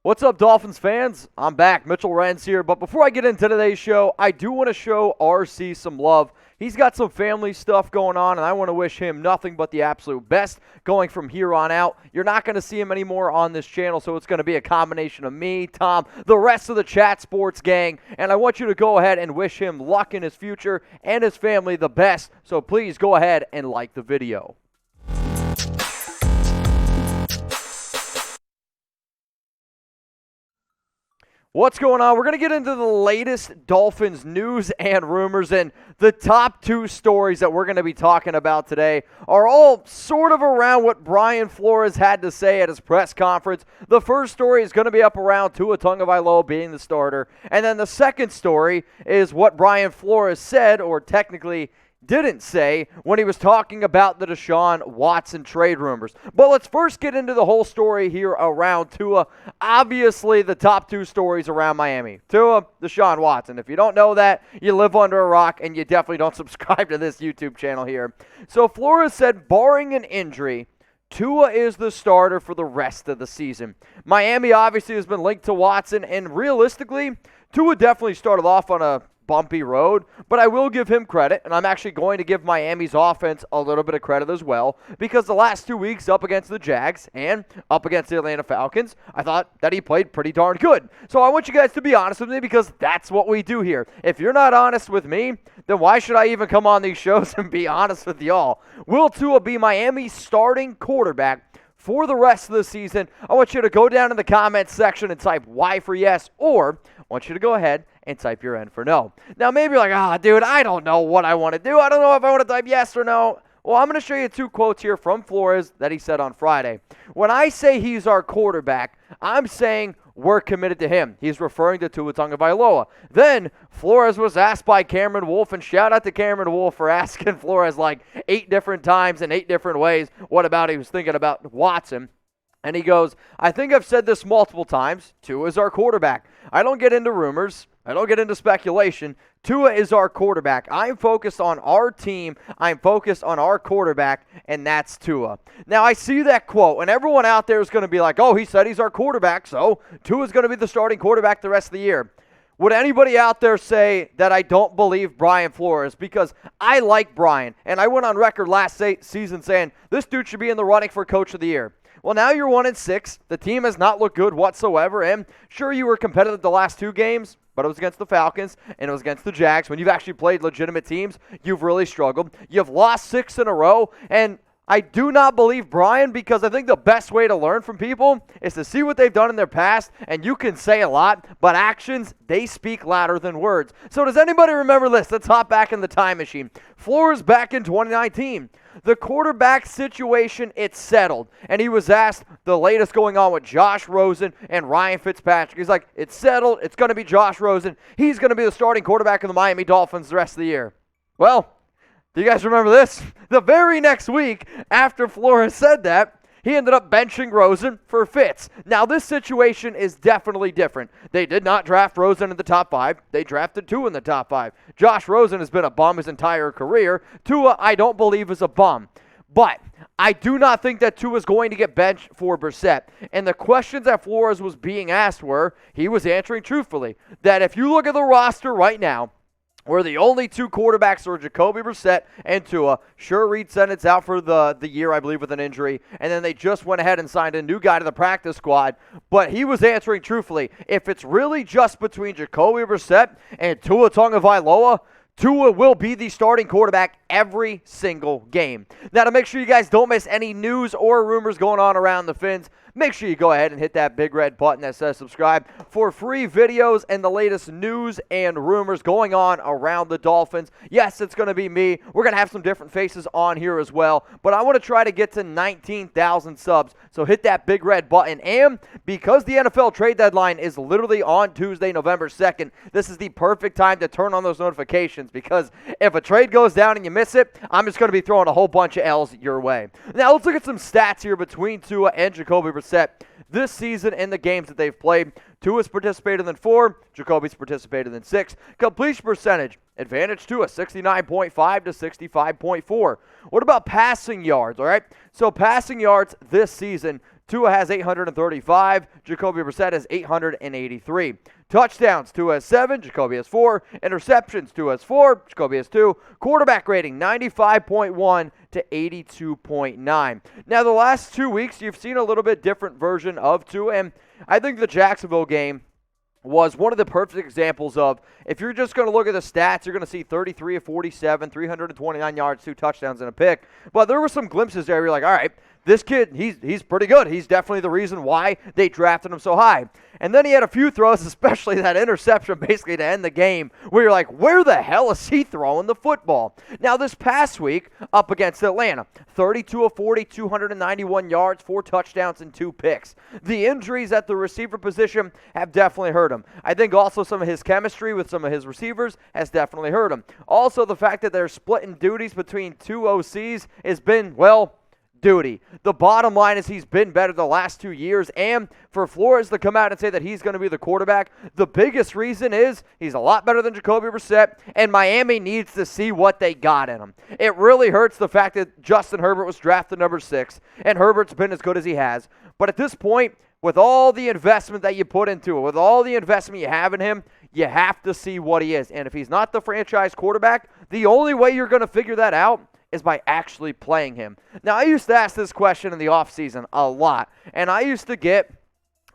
What's up, Dolphins fans? I'm back, Mitchell Renz here. But before I get into today's show, I do want to show RC some love. He's got some family stuff going on, and I want to wish him nothing but the absolute best going from here on out. You're not going to see him anymore on this channel, so it's going to be a combination of me, Tom, the rest of the Chat Sports gang, and I want you to go ahead and wish him luck in his future and his family the best. So please go ahead and like the video. What's going on? We're going to get into the latest Dolphins news and rumors, and the top two stories that we're going to be talking about today are all sort of around what Brian Flores had to say at his press conference. The first story is going to be up around Tua Tagovailoa being the starter, and then the second story is what Brian Flores said, or technically didn't say, when he was talking about the Deshaun Watson trade rumors. But let's first get into the whole story here around Tua. Obviously, the top two stories around Miami. Tua, Deshaun Watson. If you don't know that, you live under a rock, and you definitely don't subscribe to this YouTube channel here. So Flores said, barring an injury, Tua is the starter for the rest of the season. Miami obviously has been linked to Watson, and realistically, Tua definitely started off on a bumpy road, but I will give him credit, and I'm actually going to give Miami's offense a little bit of credit as well, because the last 2 weeks up against the Jags and up against the Atlanta Falcons, I thought that he played pretty darn good. So I want you guys to be honest with me, because that's what we do here. If you're not honest with me, then why should I even come on these shows and be honest with y'all? Will Tua be Miami's starting quarterback for the rest of the season? I want you to go down in the comments section and type Y for yes, or I want you to go ahead and type your N for no. Now, maybe you're like, dude, I don't know what I want to do. I don't know if I want to type yes or no. Well, I'm going to show you two quotes here from Flores that he said on Friday. When I say he's our quarterback, I'm saying we're committed to him. He's referring to Tua Tagovailoa. Then Flores was asked by Cameron Wolfe, and shout out to Cameron Wolfe for asking Flores like 8 different times in 8 different ways what about he was thinking about Watson. And he goes, I think I've said this multiple times. Tua is our quarterback. I don't get into rumors. I don't get into speculation. Tua is our quarterback. I'm focused on our team. I'm focused on our quarterback, and that's Tua. Now, I see that quote, and everyone out there is going to be like, oh, he said he's our quarterback, so Tua's going to be the starting quarterback the rest of the year. Would anybody out there say that I don't believe Brian Flores? Because I like Brian, and I went on record last season saying this dude should be in the running for Coach of the Year. Well, now you're 1-6. The team has not looked good whatsoever, and sure, you were competitive the last 2 games, but it was against the Falcons, and it was against the Jags. When you've actually played legitimate teams, you've really struggled. You've lost 6 in a row, and I do not believe Brian, because I think the best way to learn from people is to see what they've done in their past, and you can say a lot, but actions, they speak louder than words. So does anybody remember this? Let's hop back in the time machine. Flores back in 2019. The quarterback situation, it's settled. And he was asked the latest going on with Josh Rosen and Ryan Fitzpatrick. He's like, it's settled. It's going to be Josh Rosen. He's going to be the starting quarterback of the Miami Dolphins the rest of the year. Well, do you guys remember this? The very next week after Flores said that, he ended up benching Rosen for Fitz. Now, this situation is definitely different. They did not draft Rosen in the top 5. They drafted Tua in the top 5. Josh Rosen has been a bum his entire career. Tua, I don't believe, is a bum. But I do not think that Tua is going to get benched for Brissett. And the questions that Flores was being asked were, he was answering truthfully, that if you look at the roster right now, where the only 2 quarterbacks are Jacoby Brissett and Tua. Sure, Reed Sennet's out for the year, I believe, with an injury. And then they just went ahead and signed a new guy to the practice squad. But he was answering truthfully. If it's really just between Jacoby Brissett and Tua Tagovailoa, Tua will be the starting quarterback every single game. Now, to make sure you guys don't miss any news or rumors going on around the Fins, make sure you go ahead and hit that big red button that says subscribe for free videos and the latest news and rumors going on around the Dolphins. Yes, it's going to be me. We're going to have some different faces on here as well, but I want to try to get to 19,000 subs, so hit that big red button. And because the NFL trade deadline is literally on Tuesday, November 2nd, this is the perfect time to turn on those notifications, because if a trade goes down and you miss it, I'm just going to be throwing a whole bunch of L's your way. Now, let's look at some stats here between Tua and Jacoby Brissett this season in the games that they've played. Tua's participated in 4, Jacoby's participated in 6. Completion percentage, advantage Tua, 69.5 to 65.4. What about passing yards, all right? So passing yards this season, Tua has 835. Jacoby Brissett has 883. Touchdowns, Tua has 7. Jacoby has 4. Interceptions, Tua has 4. Jacoby has 2. Quarterback rating, 95.1 to 82.9. Now, the last 2 weeks, you've seen a little bit different version of Tua, and I think the Jacksonville game was one of the perfect examples of, if you're just going to look at the stats, you're going to see 33 of 47, 329 yards, 2 touchdowns, and a pick. But there were some glimpses there where you're like, all right, this kid, he's pretty good. He's definitely the reason why they drafted him so high. And then he had a few throws, especially that interception basically to end the game, where you're like, where the hell is he throwing the football? Now, this past week, up against Atlanta, 32 of 40, 291 yards, 4 touchdowns, and 2 picks. The injuries at the receiver position have definitely hurt him. I think also some of his chemistry with some of his receivers has definitely hurt him. Also, the fact that they're splitting duties between 2 OCs has been, well, duty. The bottom line is he's been better the last 2 years, and for Flores to come out and say that he's going to be the quarterback, the biggest reason is he's a lot better than Jacoby Brissett, and Miami needs to see what they got in him. It really hurts the fact that Justin Herbert was drafted number 6, and Herbert's been as good as he has. But at this point, with all the investment that you put into it, with all the investment you have in him, you have to see what he is. And if he's not the franchise quarterback, the only way you're going to figure that out is by actually playing him. Now, I used to ask this question in the offseason a lot, and I used to get,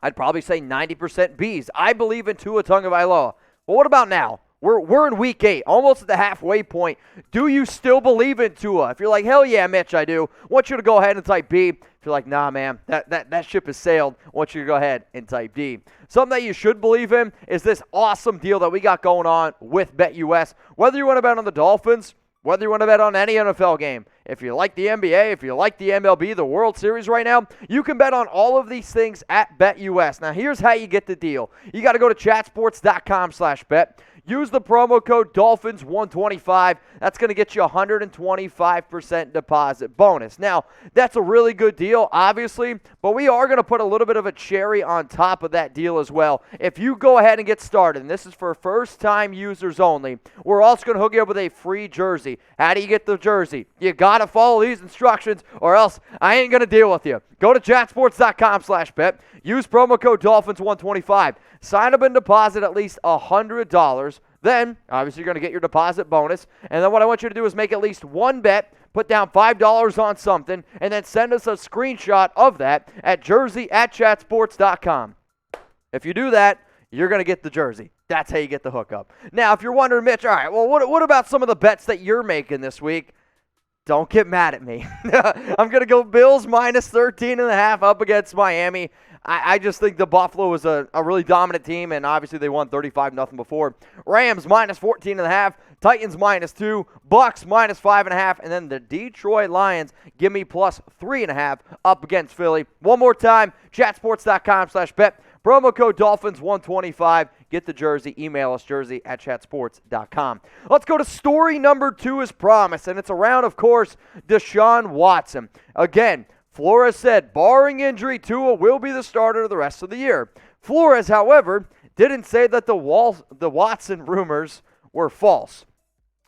I'd probably say 90% Bs. I believe in Tua Tagovailoa. But what about now? We're in week 8, almost at the halfway point. Do you still believe in Tua? If you're like, hell yeah, Mitch, I do, I want you to go ahead and type B. If you're like, nah, man, that ship has sailed, I want you to go ahead and type D. Something that you should believe in is this awesome deal that we got going on with BETUS. Whether you want to bet on the Dolphins, whether you want to bet on any NFL game, if you like the NBA, if you like the MLB, the World Series right now, you can bet on all of these things at BETUS. Now, here's how you get the deal. You got to go to chatsports.com/bet. Use the promo code Dolphins125. That's going to get you a 125% deposit bonus. Now, that's a really good deal, obviously, but we are going to put a little bit of a cherry on top of that deal as well. If you go ahead and get started, and this is for first-time users only, we're also going to hook you up with a free jersey. How do you get the jersey? You got to follow these instructions, or else I ain't going to deal with you. Go to chatsports.com/bet. Use promo code Dolphins125. Sign up and deposit at least $100. Then, obviously, you're going to get your deposit bonus. And then what I want you to do is make at least one bet, put down $5 on something, and then send us a screenshot of that at jersey@chatsports.com. If you do that, you're going to get the jersey. That's how you get the hookup. Now, if you're wondering, Mitch, all right, well, what about some of the bets that you're making this week? Don't get mad at me. I'm going to go Bills minus 13.5 up against Miami. I just think the Buffalo was a really dominant team, and obviously they won 35-0 before. Rams minus 14.5, Titans minus 2, Bucks minus 5.5, and then the Detroit Lions give me plus 3.5 up against Philly. One more time, chatsports.com/bet. Promo code Dolphins125. Get the jersey. Email us, jersey@chatsports.com. Let's go to story number 2 as promised, and it's around, of course, Deshaun Watson. Again, Flores said, barring injury, Tua will be the starter the rest of the year. Flores, however, didn't say that the Watson rumors were false.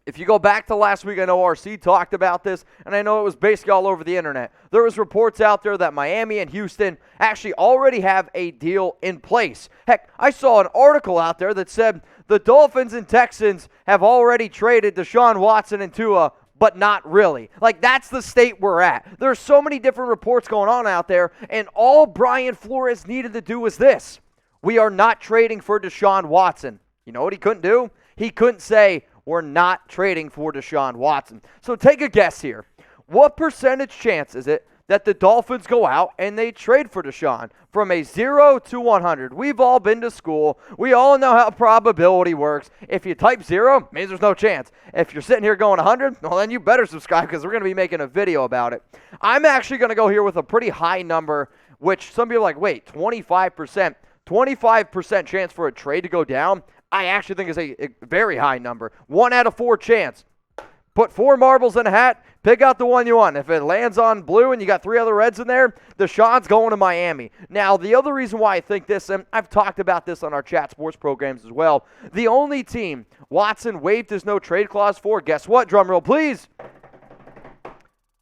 If you go back to last week, I know RC talked about this, and I know it was basically all over the internet. There was reports out there that Miami and Houston actually already have a deal in place. Heck, I saw an article out there that said the Dolphins and Texans have already traded Deshaun Watson and Tua, but not really. Like, that's the state we're at. There's so many different reports going on out there, and all Brian Flores needed to do was this. We are not trading for Deshaun Watson. You know what he couldn't do? He couldn't say, we're not trading for Deshaun Watson. So take a guess here. What percentage chance is it that the Dolphins go out and they trade for Deshaun? From a 0 to 100. We've all been to school. We all know how probability works. If you type 0, it means there's no chance. If you're sitting here going 100, well, then you better subscribe because we're going to be making a video about it. I'm actually going to go here with a pretty high number, which some people are like, wait, 25%. 25% chance for a trade to go down, I actually think is a very high number. 1 out of 4 chance. Put 4 marbles in a hat, pick out the one you want. If it lands on blue and you got 3 other reds in there, Deshaun's going to Miami. Now, the other reason why I think this, and I've talked about this on our chat sports programs as well, the only team Watson waived his no-trade clause for, guess what? Drum roll, please.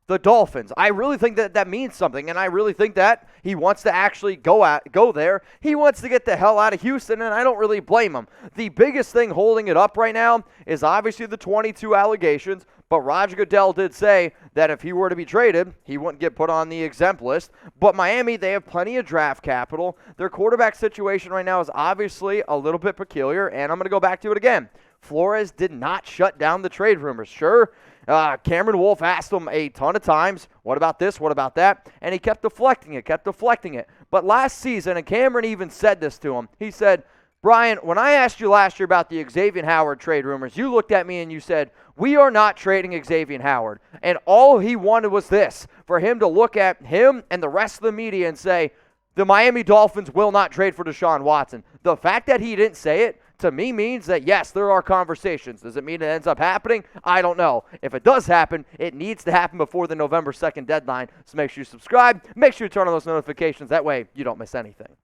the Dolphins. I really think that that means something, and I really think that he wants to actually go there. He wants to get the hell out of Houston, and I don't really blame him. The biggest thing holding it up right now is obviously the 22 allegations, but Roger Goodell did say that if he were to be traded, he wouldn't get put on the exempt list. But Miami, they have plenty of draft capital. Their quarterback situation right now is obviously a little bit peculiar, and I'm going to go back to it again. Flores did not shut down the trade rumors. Sure, Cameron Wolfe asked him a ton of times, what about this, what about that? And he kept deflecting it. But last season, and Cameron even said this to him, he said, Brian, when I asked you last year about the Xavier Howard trade rumors, you looked at me and you said, we are not trading Xavier Howard. And all he wanted was this, for him to look at him and the rest of the media and say, the Miami Dolphins will not trade for Deshaun Watson. The fact that he didn't say it, to me, means that, yes, there are conversations. Does it mean it ends up happening? I don't know. If it does happen, it needs to happen before the November 2nd deadline. So make sure you subscribe. Make sure you turn on those notifications. That way you don't miss anything.